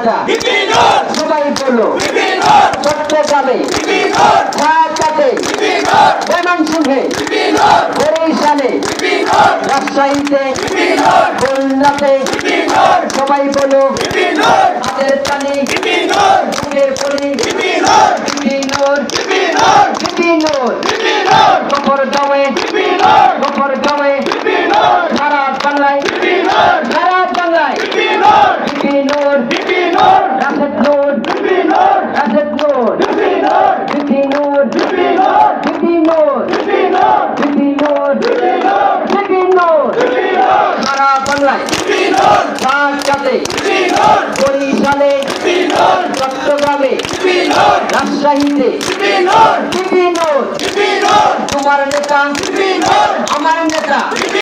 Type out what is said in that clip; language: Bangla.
নেতা সবাই বলো চট্টগ্রামে ঢাকাতে ময়মনসিংহে বরিশালে রাজশাহীতে খুলনাতে সবাই বলো হাতের তালি বুকের পলি বিপিনুর গোপর গাঁয়ে সারা বাংলায় বিপিনুর রাশেদ নূর সারা বাংলায় ঢাকাতে বরিশালে চট্টগ্রামে রাজশাহীতে বিপিনুর তোমার নেতা আমার নেতা।